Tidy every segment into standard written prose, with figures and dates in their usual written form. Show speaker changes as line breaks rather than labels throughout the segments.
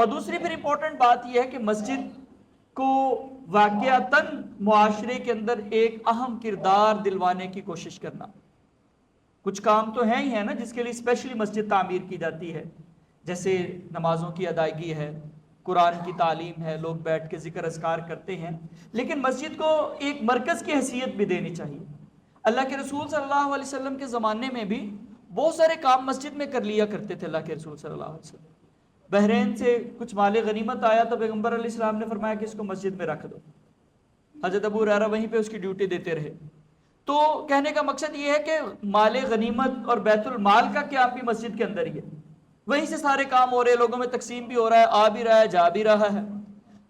اور دوسری پھر امپورٹنٹ بات یہ ہے کہ مسجد کو واقعتاً معاشرے کے اندر ایک اہم کردار دلوانے کی کوشش کرنا. کچھ کام تو ہیں ہی ہے نا جس کے لیے اسپیشلی مسجد تعمیر کی جاتی ہے، جیسے نمازوں کی ادائیگی ہے، قرآن کی تعلیم ہے، لوگ بیٹھ کے ذکر اذکار کرتے ہیں، لیکن مسجد کو ایک مرکز کی حیثیت بھی دینی چاہیے. اللہ کے رسول صلی اللہ علیہ وسلم کے زمانے میں بھی بہت سارے کام مسجد میں کر لیا کرتے تھے اللہ کے رسول صلی اللہ علیہ وسلم. بحرین سے کچھ مال غنیمت آیا تو پیغمبر علیہ السلام نے فرمایا کہ اس کو مسجد میں رکھ دو. حضرت ابو ہریرہ وہیں پہ اس کی ڈیوٹی دیتے رہے. تو کہنے کا مقصد یہ ہے کہ مال غنیمت اور بیت المال کا قیام بھی مسجد کے اندر ہی ہے، وہیں سے سارے کام ہو رہے ہیں، لوگوں میں تقسیم بھی ہو رہا ہے، آ بھی رہا ہے، جا بھی رہا ہے.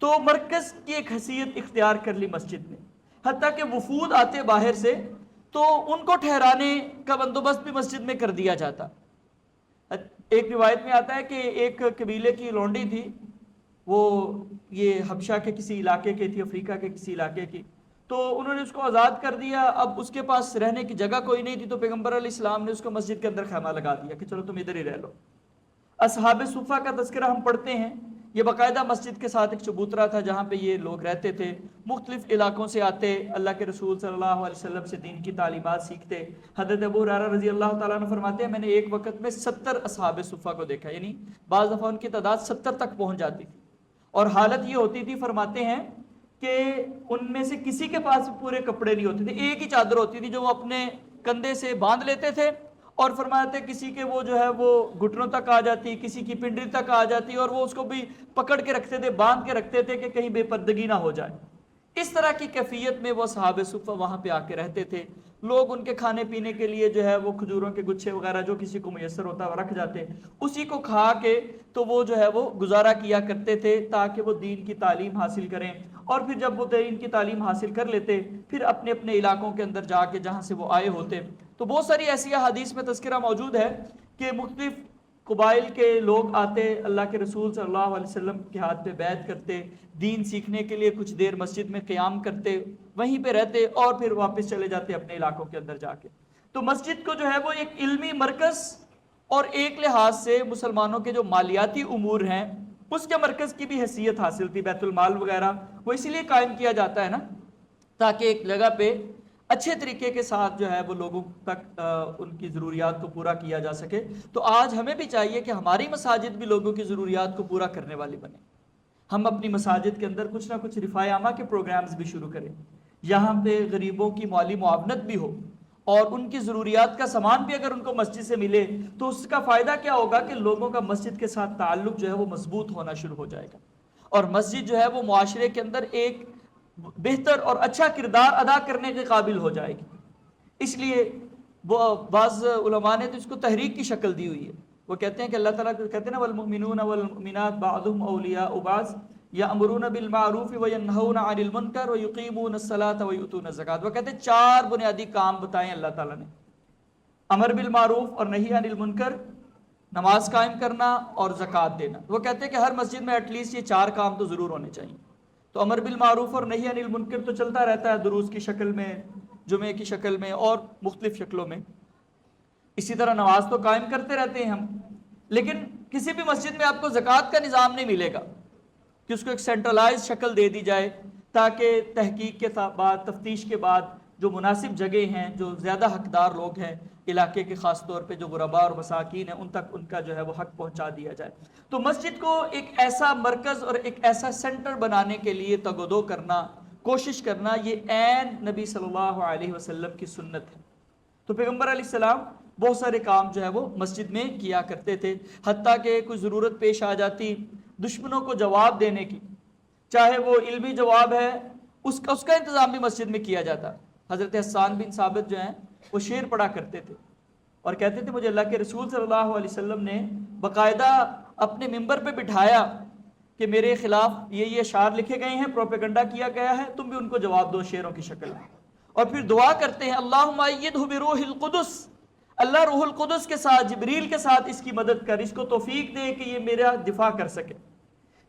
تو مرکز کی ایک حیثیت اختیار کر لی مسجد نے. حتیٰ کہ وفود آتے باہر سے تو ان کو ٹھہرانے کا بندوبست بھی مسجد میں کر دیا جاتا. ایک روایت میں آتا ہے کہ ایک قبیلے کی لونڈی تھی، وہ یہ حبشہ کے کسی علاقے کی تھی، افریقہ کے کسی علاقے کی. تو انہوں نے اس کو آزاد کر دیا. اب اس کے پاس رہنے کی جگہ کوئی نہیں تھی تو پیغمبر علیہ السلام نے اس کو مسجد کے اندر خیمہ لگا دیا کہ چلو تم ادھر ہی رہ لو. اصحاب صفہ کا تذکرہ ہم پڑھتے ہیں، یہ باقاعدہ مسجد کے ساتھ ایک چبوترا تھا جہاں پہ یہ لوگ رہتے تھے، مختلف علاقوں سے آتے، اللہ کے رسول صلی اللہ علیہ وسلم سے دین کی تعلیمات سیکھتے. حضرت ابو ہریرہ رضی اللہ تعالیٰ عنہ فرماتے ہیں میں نے ایک وقت میں 70 اصحاب صفہ کو دیکھا، یعنی بعض دفعہ ان کی تعداد 70 تک پہنچ جاتی تھی. اور حالت یہ ہوتی تھی، فرماتے ہیں کہ ان میں سے کسی کے پاس پورے کپڑے نہیں ہوتے تھے، ایک ہی چادر ہوتی تھی جو وہ اپنے کندھے سے باندھ لیتے تھے. اور فرماتے کسی کے وہ جو ہے وہ گھٹنوں تک آ جاتی، کسی کی پنڈلی تک آ جاتی، اور وہ اس کو بھی پکڑ کے رکھتے تھے، باندھ کے رکھتے تھے کہ کہیں بے پردگی نہ ہو جائے. اس طرح کی کیفیت میں وہ صحاب صفہ وہاں پہ آ کے رہتے تھے. لوگ ان کے کھانے پینے کے لیے جو ہے وہ کھجوروں کے گچھے وغیرہ جو کسی کو میسر ہوتا وہ رکھ جاتے، اسی کو کھا کے تو وہ جو ہے وہ گزارا کیا کرتے تھے تاکہ وہ دین کی تعلیم حاصل کریں. اور پھر جب وہ دین کی تعلیم حاصل کر لیتے پھر اپنے اپنے علاقوں کے اندر جا کے جہاں سے وہ آئے ہوتے. تو بہت ساری ایسی احادیث میں تذکرہ موجود ہے کہ مختلف قبائل کے لوگ آتے، اللہ کے رسول صلی اللہ علیہ وسلم کے ہاتھ پہ بیعت کرتے، دین سیکھنے کے لیے کچھ دیر مسجد میں قیام کرتے، وہیں پہ رہتے اور پھر واپس چلے جاتے اپنے علاقوں کے اندر جا کے. تو مسجد کو جو ہے وہ ایک علمی مرکز اور ایک لحاظ سے مسلمانوں کے جو مالیاتی امور ہیں اس کے مرکز کی بھی حیثیت حاصل تھی. بیت المال وغیرہ وہ اسی لیے قائم کیا جاتا ہے نا، تاکہ ایک جگہ پہ اچھے طریقے کے ساتھ جو ہے وہ لوگوں تک ان کی ضروریات کو پورا کیا جا سکے. تو آج ہمیں بھی چاہیے کہ ہماری مساجد بھی لوگوں کی ضروریات کو پورا کرنے والی بنے. ہم اپنی مساجد کے اندر کچھ نہ کچھ رفاع عامہ کے پروگرامز بھی شروع کریں، یہاں پہ غریبوں کی مالی معاونت بھی ہو اور ان کی ضروریات کا سامان بھی اگر ان کو مسجد سے ملے تو اس کا فائدہ کیا ہوگا کہ لوگوں کا مسجد کے ساتھ تعلق جو ہے وہ مضبوط ہونا شروع ہو جائے گا، اور مسجد جو ہے وہ معاشرے کے اندر ایک بہتر اور اچھا کردار ادا کرنے کے قابل ہو جائے گی. اس لیے وہ بعض علماء نے تو اس کو تحریک کی شکل دی ہوئی ہے. وہ کہتے ہیں کہ اللہ تعالیٰ کہتے ہیں نا والمؤمنون والمؤمنات بعضهم اولیاء بعض یأمرون بالمعروف وینہون عن المنکر ویقیمون الصلاۃ ویؤتون الزکاۃ. وہ کہتے ہیں 4 بنیادی کام بتائیں اللہ تعالیٰ نے، امر بالمعروف اور نہی عن المنکر، نماز قائم کرنا اور زکوٰۃ دینا. وہ کہتے ہیں کہ ہر مسجد میں ایٹ لیسٹ یہ 4 کام تو ضرور ہونے چاہیے. تو امر بالمعروف اور نہی عن المنکر تو چلتا رہتا ہے دروس کی شکل میں، جمعے کی شکل میں اور مختلف شکلوں میں. اسی طرح نماز تو قائم کرتے رہتے ہیں ہم، لیکن کسی بھی مسجد میں آپ کو زکوٰۃ کا نظام نہیں ملے گا کہ اس کو ایک سینٹرلائز شکل دے دی جائے تاکہ تحقیق کے بعد، تفتیش کے بعد جو مناسب جگہ ہیں، جو زیادہ حقدار لوگ ہیں علاقے کے، خاص طور پہ جو غرباء اور مساکین ہیں، ان تک ان کا جو ہے وہ حق پہنچا دیا جائے. تو مسجد کو ایک ایسا مرکز اور ایک ایسا سینٹر بنانے کے لیے تگ و دو کرنا، کوشش کرنا، یہ عین نبی صلی اللہ علیہ وسلم کی سنت ہے. تو پیغمبر علیہ السلام بہت سارے کام جو ہے وہ مسجد میں کیا کرتے تھے، حتیٰ کہ کوئی ضرورت پیش آ جاتی دشمنوں کو جواب دینے کی، چاہے وہ علمی جواب ہے، اس کا انتظام بھی مسجد میں کیا جاتا. حضرت حسان بن ثابت جو ہیں وہ شعر پڑھا کرتے تھے اور کہتے تھے مجھے اللہ کے رسول صلی اللہ علیہ وسلم نے باقاعدہ اپنے ممبر پہ بٹھایا کہ میرے خلاف یہ اشعار لکھے گئے ہیں، پروپیگنڈا کیا گیا ہے، تم بھی ان کو جواب دو شعروں کی شکل میں. اور پھر دعا کرتے ہیں اللہم ایدہ بروح القدس، اللہ روح القدس کے ساتھ، جبریل کے ساتھ اس کی مدد کر، اس کو توفیق دے کہ یہ میرا دفاع کر سکے،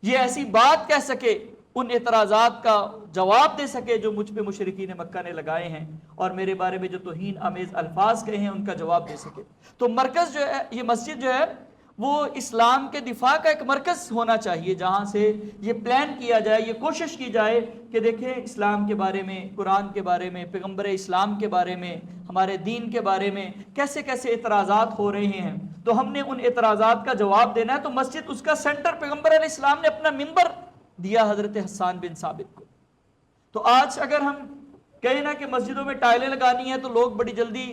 یہ ایسی بات کہہ سکے، ان اعتراضات کا جواب دے سکے جو مجھ پہ مشرکین مکہ نے لگائے ہیں، اور میرے بارے میں جو توہین آمیز الفاظ کہے ہیں ان کا جواب دے سکے. تو مرکز جو ہے، یہ مسجد جو ہے وہ اسلام کے دفاع کا ایک مرکز ہونا چاہیے، جہاں سے یہ پلان کیا جائے، یہ کوشش کی جائے کہ دیکھیں اسلام کے بارے میں، قرآن کے بارے میں، پیغمبر اسلام کے بارے میں، ہمارے دین کے بارے میں کیسے کیسے اعتراضات ہو رہے ہیں، تو ہم نے ان اعتراضات کا جواب دینا ہے۔ تو مسجد اس کا سینٹر، پیغمبر علیہ السلام نے اپنا منبر دیا حضرت حسان بن ثابت کو۔ تو آج اگر ہم کہیں نا کہ مسجدوں میں ٹائلیں لگانی ہیں تو لوگ بڑی جلدی،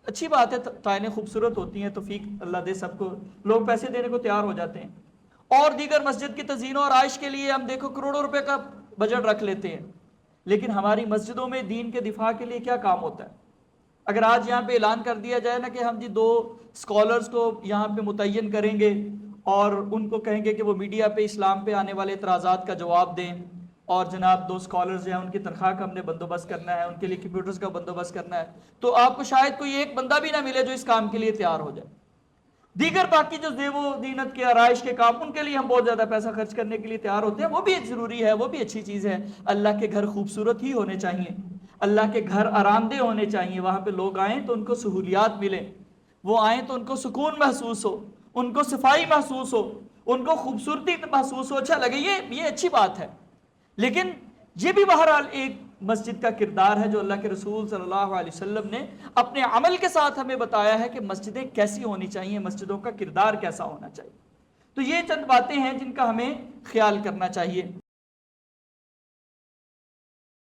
اچھی بات ہے، ٹائلیں خوبصورت ہوتی ہیں، توفیق اللہ دے سب کو، لوگ پیسے دینے کو تیار ہو جاتے ہیں، اور دیگر مسجد کی تزئین و آرائش کے لیے ہم دیکھو کروڑوں روپے کا بجٹ رکھ لیتے ہیں، لیکن ہماری مسجدوں میں دین کے دفاع کے لیے کیا کام ہوتا ہے؟ اگر آج یہاں پہ اعلان کر دیا جائے نا کہ ہم جی 2 اسکالرز کو یہاں پہ متعین کریں گے اور ان کو کہیں گے کہ وہ میڈیا پہ اسلام پہ آنے والے اعتراضات کا جواب دیں، اور جناب 2 اسکالرز ہیں، ان کی تنخواہ کا ہم نے بندوبست کرنا ہے، ان کے لیے کمپیوٹرز کا بندوبست کرنا ہے، تو آپ کو شاید کوئی ایک بندہ بھی نہ ملے جو اس کام کے لیے تیار ہو جائے۔ دیگر باقی جو زیب و زینت کے آرائش کے کام، ان کے لیے ہم بہت زیادہ پیسہ خرچ کرنے کے لیے تیار ہوتے ہیں، وہ بھی ضروری ہے، وہ بھی اچھی چیز ہے۔ اللہ کے گھر خوبصورت ہی ہونے چاہیے، اللہ کے گھر آرام دہ ہونے چاہیے، وہاں پہ لوگ آئیں تو ان کو سہولیات ملیں، وہ آئیں تو ان کو سکون محسوس ہو، ان کو صفائی محسوس ہو، ان کو خوبصورتی محسوس ہو، اچھا لگے، یہ اچھی بات ہے۔ لیکن یہ بھی بہرحال ایک مسجد کا کردار ہے جو اللہ کے رسول صلی اللہ علیہ وسلم نے اپنے عمل کے ساتھ ہمیں بتایا ہے کہ مسجدیں کیسی ہونی چاہیے، مسجدوں کا کردار کیسا ہونا چاہیے۔ تو یہ چند باتیں ہیں جن کا ہمیں خیال کرنا چاہیے۔